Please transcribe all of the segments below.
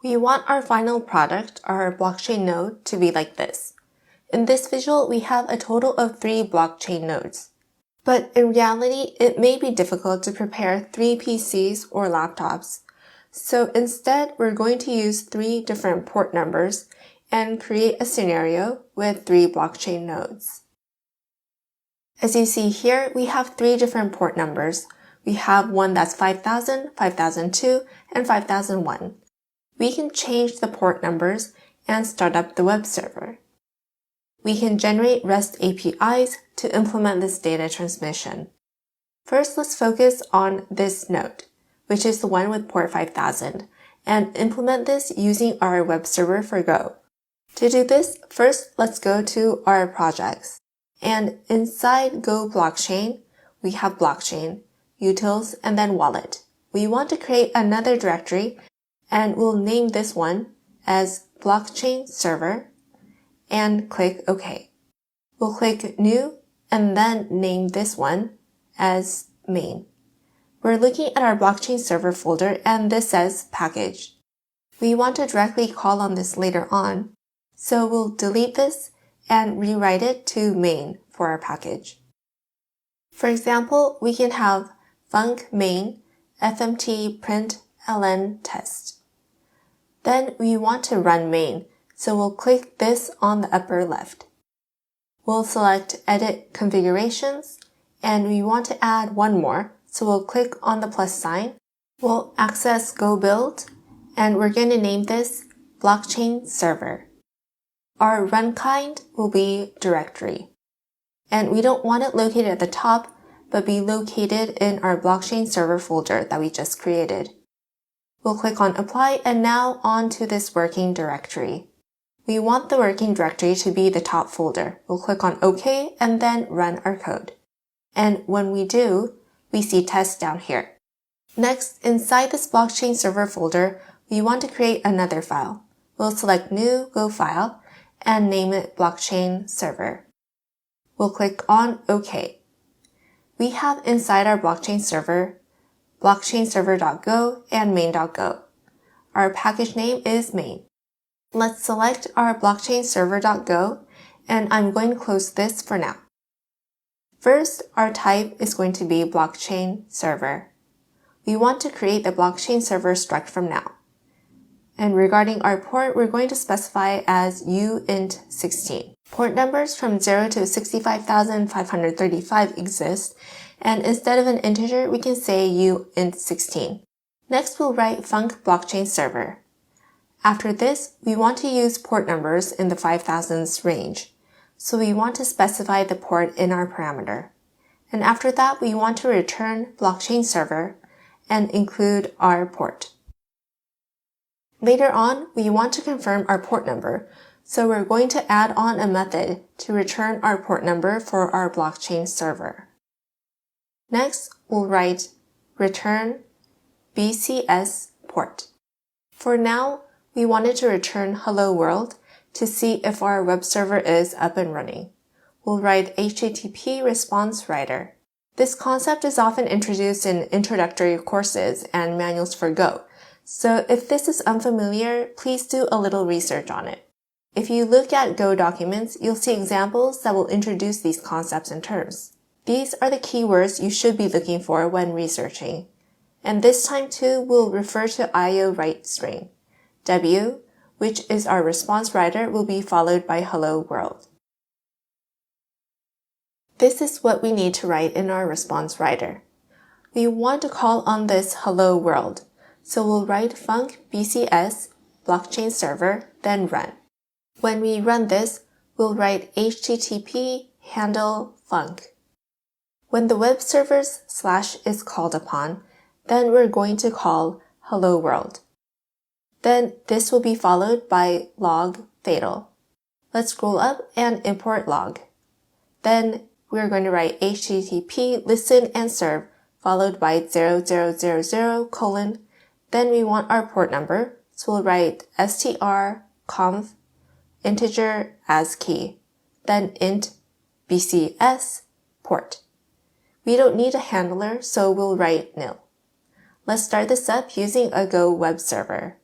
We want our final product, our blockchain node, to be like this. In this visual, we have a total of 3 blockchain nodes. But in reality, it may be difficult to prepare 3 PCs or laptops. So instead, we're going to use 3 different port numbers and create a scenario with 3 blockchain nodes. As you see here, we have 3 different port numbers. We have one that's 5000, 5002, and 5001. We can change the port numbers and start up the web server. We can generate REST APIs to implement this data transmission. First, let's focus on this node, which is the one with port 5000, and implement this using our web server for Go. To do this, first let's go to our projects. And inside Go Blockchain, we have Blockchain, Utils, and then Wallet. We want to create another directory, and we'll name this one as Blockchain Server, and click OK. We'll click New, and then name this one as Main. We're looking at our Blockchain Server folder, and this says Package. We want to directly call on this later on, so we'll delete this and rewrite it to main for our package. For example, we can have func main fmt print ln test. Then we want to run main, so we'll click this on the upper left. We'll select Edit Configurations, and we want to add one more, so we'll click on the plus sign. We'll access Go Build, and we're going to name this Blockchain Server. Our run kind will be directory. And we don't want it located at the top, but be located in our Blockchain Server folder that we just created. We'll click on Apply, and now onto this working directory. We want the working directory to be the top folder. We'll click on OK and then run our code. And when we do, we see test down here. Next, inside this Blockchain Server folder, we want to create another file. We'll select New Go File and name it Blockchain Server. We'll click on OK. We have inside our Blockchain Server, blockchainserver.go and main.go. Our package name is main. Let's select our blockchainserver.go, and I'm going to close this for now. First, our type is going to be blockchain server. We want to create the blockchain server struct from now. And regarding our port, we're going to specify as uint16. Port numbers from 0 to 65,535 exist, and instead of an integer, we can say uint16. Next, we'll write func blockchain server. After this, we want to use port numbers in the 5000s range, so we want to specify the port in our parameter. And after that, we want to return blockchain server and include our port. Later on, we want to confirm our port number, so we're going to add on a method to return our port number for our blockchain server. Next, we'll write return BCS port. For now, we wanted to return hello world to see if our web server is up and running. We'll write HTTP response writer. This concept is often introduced in introductory courses and manuals for Go. So if this is unfamiliar, please do a little research on it. If you look at Go documents, you'll see examples that will introduce these concepts and terms. These are the keywords you should be looking for when researching. And this time too, we'll refer to IO write string. W, which is our response writer, will be followed by hello world. This is what we need to write in our response writer. We want to call on this hello world. So we'll write func BCS blockchain server, then run. When we run this, we'll write HTTP handle func. When the web server's / is called upon, then we're going to call hello world. Then this will be followed by log fatal. Let's scroll up and import log. Then we're going to write HTTP listen and serve, followed by 0000:. Then we want our port number, so we'll write strconf integer ASCII, then int BCS port. We don't need a handler, so we'll write nil. Let's start this up using a Go web server.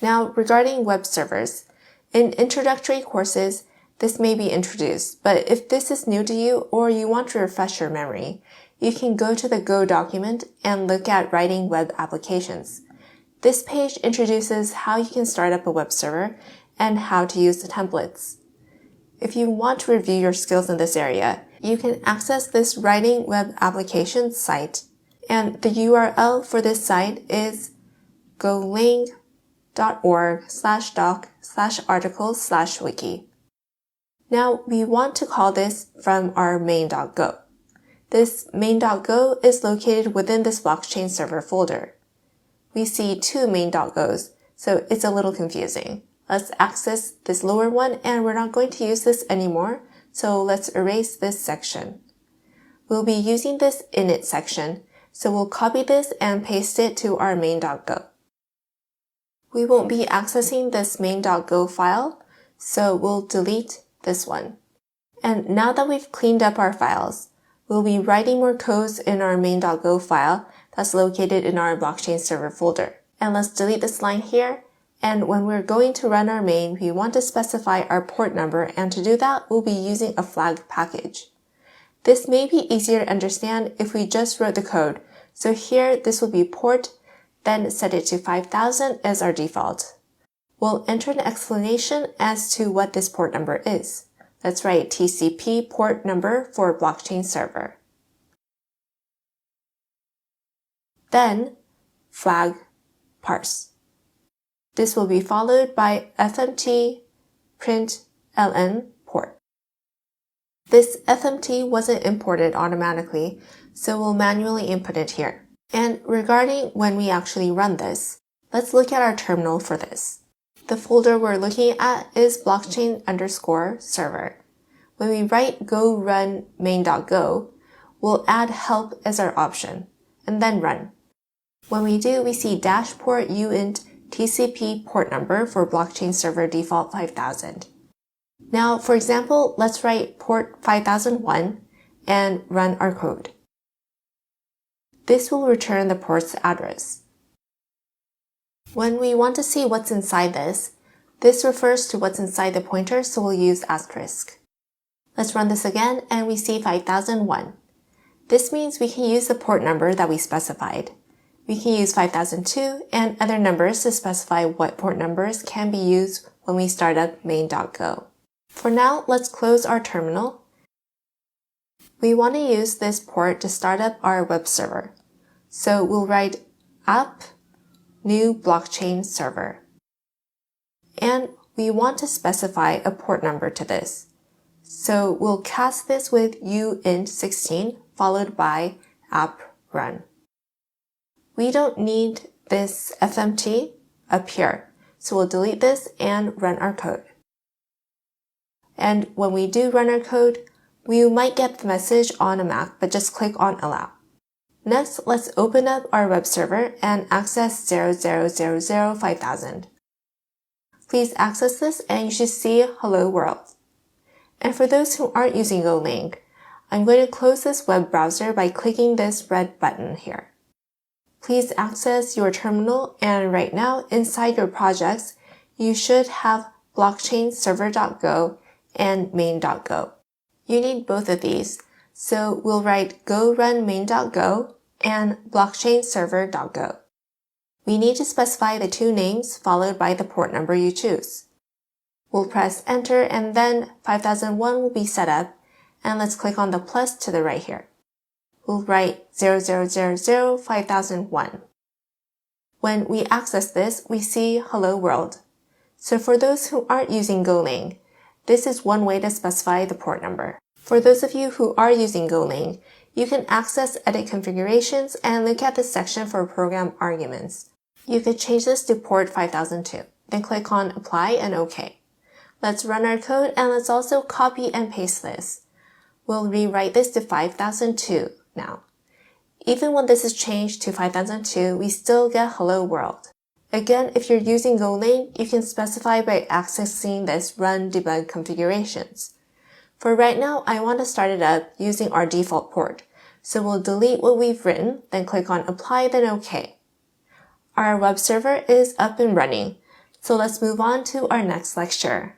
Now, regarding web servers, in introductory courses, this may be introduced, but if this is new to you or you want to refresh your memory, you can go to the Go document and look at writing web applications. This page introduces how you can start up a web server and how to use the templates. If you want to review your skills in this area, you can access this Writing Web Applications site, and the URL for this site is golang.org/doc/articles/wiki. Now, we want to call this from our main.go. This main.go is located within this blockchain server folder. We see two main.gos, so it's a little confusing. Let's access this lower one, and we're not going to use this anymore, so let's erase this section. We'll be using this init section, so we'll copy this and paste it to our main.go. We won't be accessing this main.go file, so we'll delete this one. And now that we've cleaned up our files, we'll be writing more codes in our main.go file that's located in our blockchain server folder. And let's delete this line here. And when we're going to run our main, we want to specify our port number, and to do that, we'll be using a flag package. This may be easier to understand if we just wrote the code. So here, this will be port, then set it to 5000 as our default. We'll enter an explanation as to what this port number is. Let's write TCP port number for blockchain server. Then, flag parse. This will be followed by fmt println port. This fmt wasn't imported automatically, so we'll manually input it here. And regarding when we actually run this, let's look at our terminal for this. The folder we're looking at is blockchain_server. When we write go run main.go, we'll add help as our option, and then run. When we do, we see dashport uint TCP port number for blockchain server default 5000. Now, for example, let's write port 5001 and run our code. This will return the port's address. When we want to see what's inside this refers to what's inside the pointer, so we'll use asterisk. Let's run this again, and we see 5001. This means we can use the port number that we specified. We can use 5002 and other numbers to specify what port numbers can be used when we start up main.go. For now, let's close our terminal. We want to use this port to start up our web server. So we'll write app new blockchain server. And we want to specify a port number to this. So we'll cast this with uint16 followed by app run. We don't need this fmt up here, so we'll delete this and run our code. And when we do run our code, we might get the message on a Mac, but just click on Allow. Next, let's open up our web server and access 00005000. Please access this and you should see Hello World. And for those who aren't using Golang, I'm going to close this web browser by clicking this red button here. Please access your terminal, and right now inside your projects, you should have blockchainserver.go and main.go. You need both of these, so we'll write go run main.go and blockchainserver.go. We need to specify the two names followed by the port number you choose. We'll press enter, and then 5001 will be set up, and let's click on the plus to the right here. We'll write 00005001. When we access this, we see Hello World. So for those who aren't using Golang, this is one way to specify the port number. For those of you who are using Golang, you can access Edit Configurations and look at the section for program arguments. You could change this to port 5002, then click on Apply and OK. Let's run our code, and let's also copy and paste this. We'll rewrite this to 5002 now. Even when this is changed to 5002, we still get Hello World. Again, if you're using Golang, you can specify by accessing this Run Debug Configurations. For right now, I want to start it up using our default port, so we'll delete what we've written, then click on Apply, then OK. Our web server is up and running. So let's move on to our next lecture.